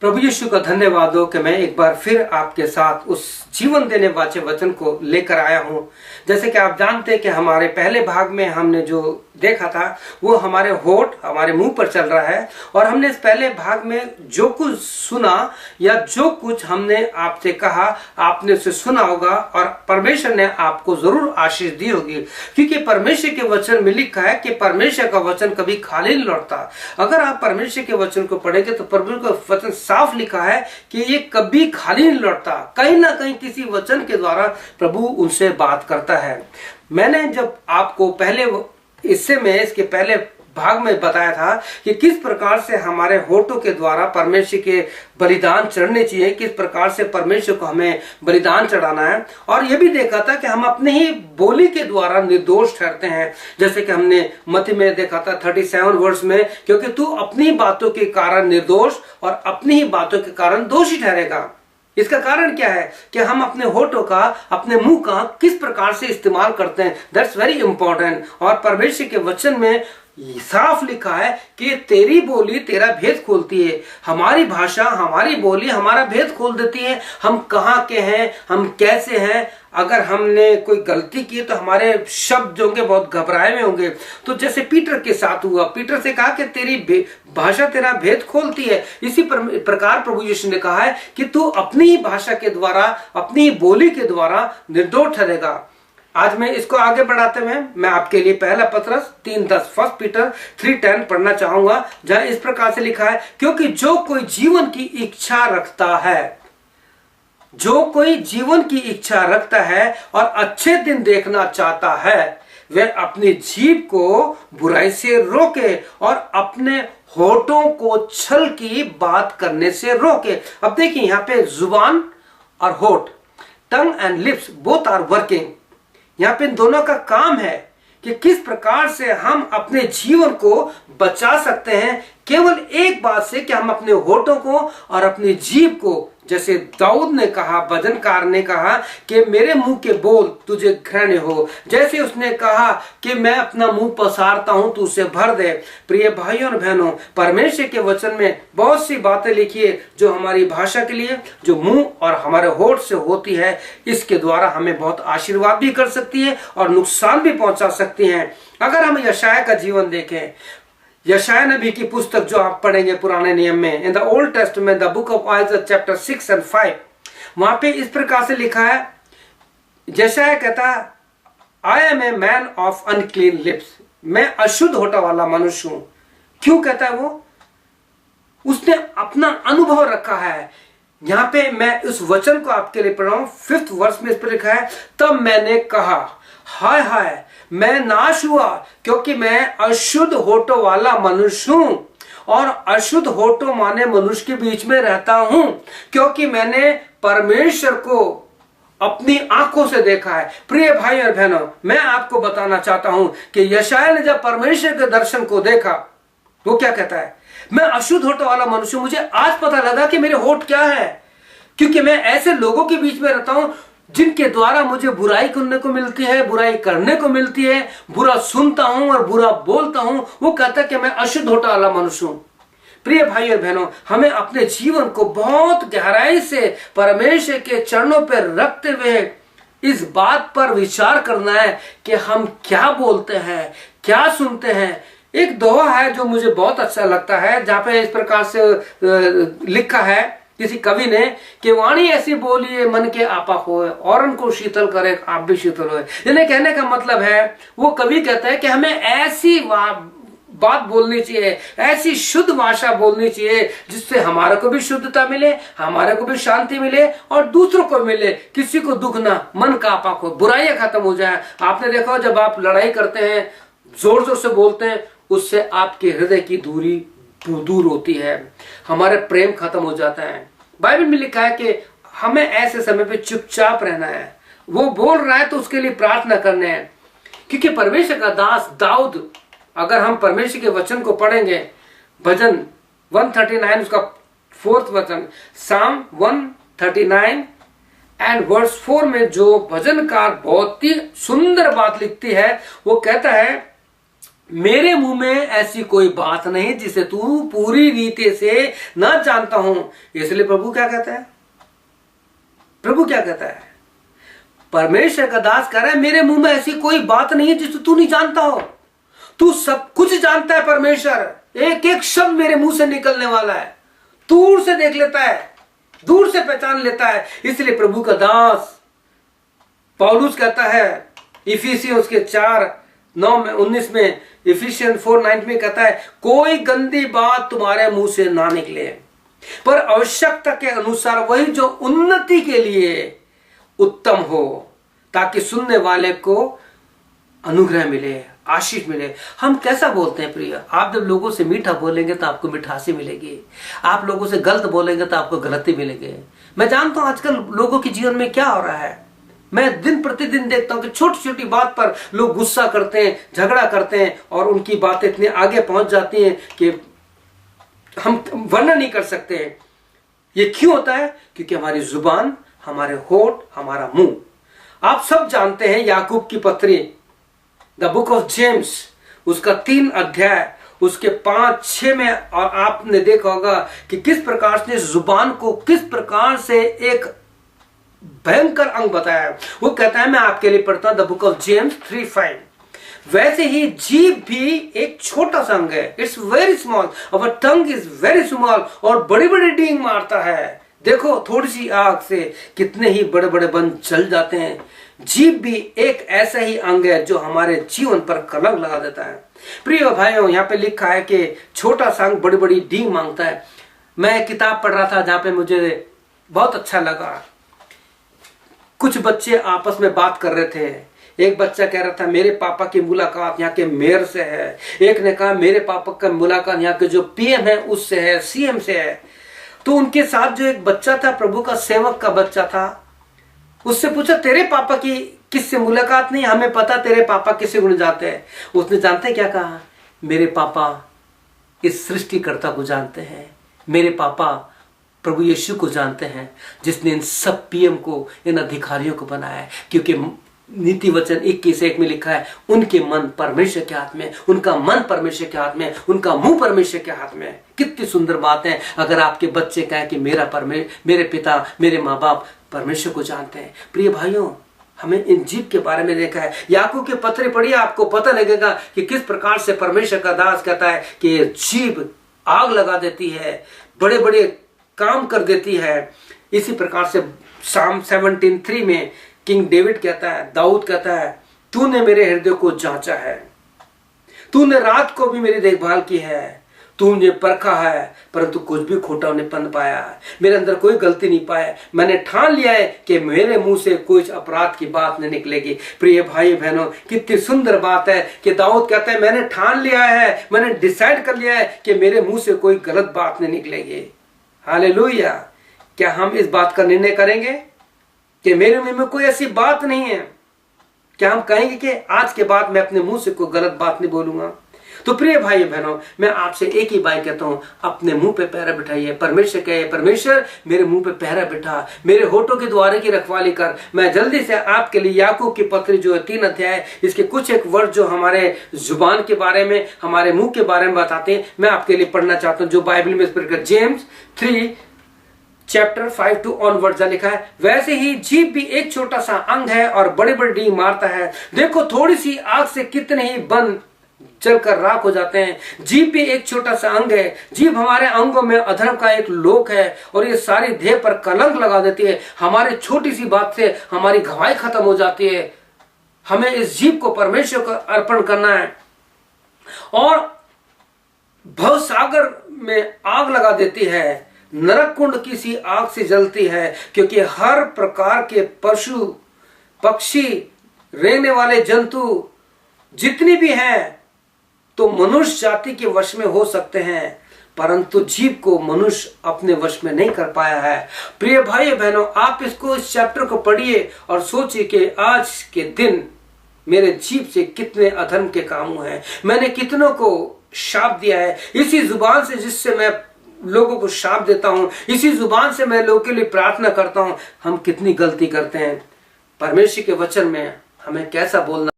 प्रभु यीशु का धन्यवाद हो कि मैं एक बार फिर आपके साथ उस जीवन देने वाले वचन को लेकर आया हूं। जैसे कि आप जानते हैं कि हमारे पहले भाग में हमने जो देखा था वो हमारे होठ हमारे मुंह पर चल रहा है, और हमने इस पहले भाग में जो कुछ सुना या जो कुछ हमने आपसे कहा आपने उसे सुना होगा और परमेश्वर ने आपको जरूर आशीष दी होगी, क्योंकि परमेश्वर के वचन में लिखा है कि परमेश्वर का वचन कभी खाली नहीं लौटता। अगर आप परमेश्वर के वचन को पढ़ेंगे तो परमेश्वर का वचन साफ लिखा है कि ये कभी खाली नहीं लौटता, कहीं ना कहीं किसी वचन के द्वारा प्रभु उनसे बात करता है। मैंने जब आपको पहले इससे में इसके पहले भाग में बताया था कि किस प्रकार से हमारे होठों के द्वारा परमेश्वर के बलिदान चढ़ने चाहिए, किस प्रकार से परमेश्वर को हमें बलिदान चढ़ाना है, और यह भी देखा था कि हम अपने ही बोली के द्वारा निर्दोष ठहरते हैं। जैसे कि हमने मत्ती में देखा था 37 वर्ष में, क्योंकि तू अपनी बातों के कारण निर्दोष और अपनी ही बातों के कारण दोषी ठहरेगा। इसका कारण क्या है कि हम अपने होठों का अपने मुंह का किस प्रकार से इस्तेमाल करते हैं, दैट्स वेरी इंपॉर्टेंट। और परमेश्वर के वचन में साफ लिखा है कि तेरी बोली तेरा भेद खोलती है। हमारी भाषा हमारी बोली हमारा भेद खोल देती है, हम कहाँ के हैं, हम कैसे हैं। अगर हमने कोई गलती की तो हमारे शब्द जो होंगे बहुत घबराए हुए होंगे। तो जैसे पीटर के साथ हुआ, पीटर से कहा कि तेरी भाषा तेरा भेद खोलती है। इसी प्रकार प्रभु यीशु ने कहा है कि तू अपनी ही भाषा के द्वारा अपनी ही बोली के द्वारा निर्दोष ठहरेगा। आज मैं इसको आगे बढ़ाते हुए मैं आपके लिए पहला पत्रस 3:10 फर्स्ट पीटर 3:10 पढ़ना चाहूंगा, जहां इस प्रकार से लिखा है, क्योंकि जो कोई जीवन की इच्छा रखता है, जो कोई जीवन की इच्छा रखता है और अच्छे दिन देखना चाहता है, वह अपनी जीभ को बुराई से रोके और अपने होठों को छल की बात करने से रोके। अब देखिए यहाँ पे जुबान और होठ, tongue and lips both are working. यहाँ पे दोनों का काम है कि किस प्रकार से हम अपने जीवन को बचा सकते हैं, केवल एक बात से कि हम अपने होठों को और अपनी जीभ को, जैसे दाऊद ने कहा, भजनकार ने कहा कि मेरे मुंह के बोल तुझे घृण्य हो, जैसे उसने कहा कि मैं अपना मुंह पसारता हूं तू उसे भर दे। प्रिय भाइयों और बहनों, परमेश्वर के वचन में बहुत सी बातें लिखी है जो हमारी भाषा के लिए, जो मुंह और हमारे होठ से होती है, इसके द्वारा हमें बहुत आशीर्वाद भी कर सकती है और नुकसान भी पहुंचा सकती है। अगर हम यशायाह का जीवन देखें, यशायाह नबी की पुस्तक जो आप पढ़ेंगे पुराने नियम में, in the old testament the book of आइज़ाया chapter 6 and 5, वहां पे इस प्रकार से लिखा है, यशायाह कहता है, I am a man of unclean lips, मैं अशुद्ध होठों वाला मनुष्य हूं। क्यों कहता है वो? उसने अपना अनुभव रखा है। यहां पे मैं उस वचन को आपके लिए पढ़ रहा हूं, 5th वर्ष में इस पर लिखा है, तब मैंने कहा हाय हाय मैं नाश हुआ, क्योंकि मैं अशुद्ध होठों वाला मनुष्य हूं और अशुद्ध होठों माने मनुष्य के बीच में रहता हूं, क्योंकि मैंने परमेश्वर को अपनी आंखों से देखा है। प्रिय भाई और बहनों, मैं आपको बताना चाहता हूं कि यशायाह ने जब परमेश्वर के दर्शन को देखा, वो क्या कहता है, मैं अशुद्ध होठों वाला मनुष्य, मुझे आज पता लगा कि मेरे होठ क्या है, क्योंकि मैं ऐसे लोगों के बीच में रहता हूं जिनके द्वारा मुझे बुराई करने को मिलती है, बुराई करने को मिलती है, बुरा सुनता हूं और बुरा बोलता हूं। वो कहता है कि मैं अशुद्ध होठों वाला मनुष्य हूं। प्रिय भाई और बहनों, हमें अपने जीवन को बहुत गहराई से परमेश्वर के चरणों पर रखते हुए इस बात पर विचार करना है कि हम क्या बोलते हैं, क्या सुनते हैं। एक दोहा है जो मुझे बहुत अच्छा लगता है, जहां पे इस प्रकार से लिखा है किसी कवि ने कि वाणी ऐसी बोलिए मन के आपा होए, औरन को शीतल करे आप भी शीतल होए। यानी कहने का मतलब है, वो कवि कहता है कि हमें ऐसी बात बोलनी चाहिए, ऐसी शुद्ध भाषा बोलनी चाहिए जिससे हमारे को भी शुद्धता मिले, हमारे को भी शांति मिले और दूसरों को मिले, किसी को दुख ना, मन का आपा हो, बुराइयां खत्म हो जाए। आपने देखा जब आप लड़ाई करते हैं, जोर जोर से बोलते हैं, उससे आपके हृदय की दूरी दूर होती है, हमारे प्रेम खत्म हो जाता है। बाइबल में लिखा है कि हमें ऐसे समय पे चुपचाप रहना है, वो बोल रहा है तो उसके लिए प्रार्थना करने हैं, क्योंकि परमेश्वर का दास दाऊद, अगर हम परमेश्वर के वचन को पढ़ेंगे, भजन 139 उसका 4th वचन, साम 139 एंड वर्स 4 में जो भजनकार बहुत ही सुंदर बात लिखती है, वो कहता है मेरे मुंह में ऐसी कोई बात नहीं जिसे तू पूरी रीति से ना जानता हूं। इसलिए प्रभु क्या कहता है? प्रभु क्या कहता है? परमेश्वर का दास कह रहा है मेरे मुंह में ऐसी कोई बात नहीं है जिसे तू नहीं जानता हो। तू सब कुछ जानता है। परमेश्वर एक एक शब्द मेरे मुंह से निकलने वाला है, दूर से देख लेता है, दूर से पहचान लेता है। इसलिए प्रभु का दास पौलुस कहता है इफिसियंस के 4:9-19 में, इफिसियन 4:9 में कहता है कोई गंदी बात तुम्हारे मुंह से ना निकले, पर आवश्यकता के अनुसार वही जो उन्नति के लिए उत्तम हो, ताकि सुनने वाले को अनुग्रह मिले, आशीष मिले। हम कैसा बोलते हैं प्रिय? आप जब लोगों से मीठा बोलेंगे तो आपको मिठासी मिलेगी, आप लोगों से गलत बोलेंगे तो आपको गलती मिलेगी। मैं जानता हूं आजकल लोगों के जीवन में क्या हो रहा है। मैं दिन प्रतिदिन देखता हूं कि छोटी छोटी बात पर लोग गुस्सा करते हैं, झगड़ा करते हैं, और उनकी बातें इतनी आगे पहुंच जाती हैं कि हम वर्णन नहीं कर सकते हैं। ये क्यों होता है? क्योंकि हमारी जुबान, हमारे होठ, हमारा मुंह। आप सब जानते हैं याकूब की पत्री, द बुक ऑफ जेम्स, उसका 3 अध्याय, उसके 5-6 में, और आपने देखा होगा कि किस प्रकार से जुबान को किस प्रकार से एक भयंकर अंग बताया। वो कहता है, मैं आपके लिए पढ़ता हूं द बुक ऑफ जेम्स 3:5, वैसे ही जीभ भी एक छोटा सा अंग है, it's very small, our tongue is very small, और बड़ी बड़ी डींग मारता है। देखो थोड़ी सी आग से कितने ही बड़े बड़े बन जल जाते हैं। जीभ भी एक ऐसा ही अंग है जो हमारे जीवन पर कलंक लगा देता है। प्रिय भाइयों, यहाँ पे लिखा है कि छोटा सा अंग बड़ी बड़ी डींग मांगता है। मैं एक किताब पढ़ रहा था जहां पे मुझे बहुत अच्छा लगा। कुछ बच्चे आपस में बात कर रहे थे। एक बच्चा कह रहा था मेरे पापा की मुलाकात यहाँ के मेयर से है, एक ने कहा मेरे पापा का मुलाकात यहाँ के जो पीएम है उससे है, सीएम से है। तो उनके साथ जो एक बच्चा था, प्रभु का सेवक का बच्चा था, उससे पूछा तेरे पापा की किससे मुलाकात नहीं? हमें पता तेरे पापा किससे गुण जाते हैं। उसने जानते क्या कहा? मेरे पापा इस सृष्टिकर्ता को जानते हैं, मेरे पापा प्रभु यीशु को जानते हैं, जिसने इन सब पीएम को, इन अधिकारियों को बनाया है। क्योंकि नीति वचन 21:1 में लिखा है उनके मन परमेश्वर के हाथ में, उनका मन परमेश्वर के हाथ में, उनका मुंह परमेश्वर के हाथ में। कितनी सुंदर बात है अगर आपके बच्चे कहें कि मेरे पिता, मेरे माँ बाप परमेश्वर को जानते हैं। प्रिय भाइयों, हमें इन जीभ के बारे में देखा है। याकूब के पत्र पढ़िए, आपको पता लगेगा कि किस प्रकार से परमेश्वर का दास कहता है कि जीभ आग लगा देती है, बड़े बड़े काम कर देती है। इसी प्रकार से साम 17:3 में किंग डेविड कहता है, दाऊद कहता है, तूने मेरे हृदय को जांचा है, तूने रात को भी मेरी देखभाल की है, तू मुझे परखा है परंतु कुछ भी खोटा नहीं पन पाया, मेरे अंदर कोई गलती नहीं पाया। मैंने ठान लिया है कि मेरे मुंह से कोई अपराध की बात नहीं निकलेगी। प्रिय भाई बहनों, कितनी सुंदर बात है कि दाऊद कहता है मैंने ठान लिया है, मैंने डिसाइड कर लिया है कि मेरे मुंह से कोई गलत बात नहीं निकलेगी। हालेलुया। क्या हम इस बात का निर्णय करेंगे कि मेरे मुंह में कोई ऐसी बात नहीं है? क्या हम कहेंगे कि आज के बाद मैं अपने मुंह से कोई गलत बात नहीं बोलूंगा? तो प्रिय भाई बहनों, मैं आपसे एक ही बात कहता हूं, अपने मुंह पे पहरा बिठाइए। परमेश्वर कहे, परमेश्वर मेरे मुंह पे पहरा बिठा, मेरे होठों के द्वारे की रखवाली कर। मैं जल्दी से आपके लिए याकूब की पत्री जो है 3 अध्याय, इसके कुछ एक वर्ड जो हमारे जुबान के बारे में, हमारे मुंह के बारे में बताते हैं, मैं आपके लिए पढ़ना चाहता हूं। जो बाइबल में जेम्स 3 चैप्टर 5 to onwards लिखा है, वैसे ही जीभ भी एक छोटा सा अंग है और बड़े बड़े डींग मारता है। देखो थोड़ी सी आग से कितने ही बन जलकर राख हो जाते हैं। जीभ भी एक छोटा सा अंग है। जीभ हमारे अंगों में अधर्म का एक लोक है और ये सारी देह पर कलंक लगा देती है। हमारे छोटी सी बात से हमारी गवाही खत्म हो जाती है। हमें इस जीभ को परमेश्वर को अर्पण करना है और भवसागर में आग लगा देती है, नरक कुंड की सी आग से जलती है, क्योंकि हर प्रकार के पशु, पक्षी, रहने वाले जंतु जितनी भी हैं तो मनुष्य जाति के वश में हो सकते हैं, परंतु जीभ को मनुष्य अपने वश में नहीं कर पाया है। प्रिय भाई बहनों, आप इस चैप्टर को पढ़िए और सोचिए कि आज के दिन मेरे जीभ से कितने अधर्म के काम हुए हैं। मैंने कितनों को शाप दिया है। इसी जुबान से जिससे मैं लोगों को शाप देता हूं, इसी जुबान से मैं लोगों के लिए प्रार्थना करता हूं। हम कितनी गलती करते हैं। परमेश्वर के वचन में हमें कैसा बोलना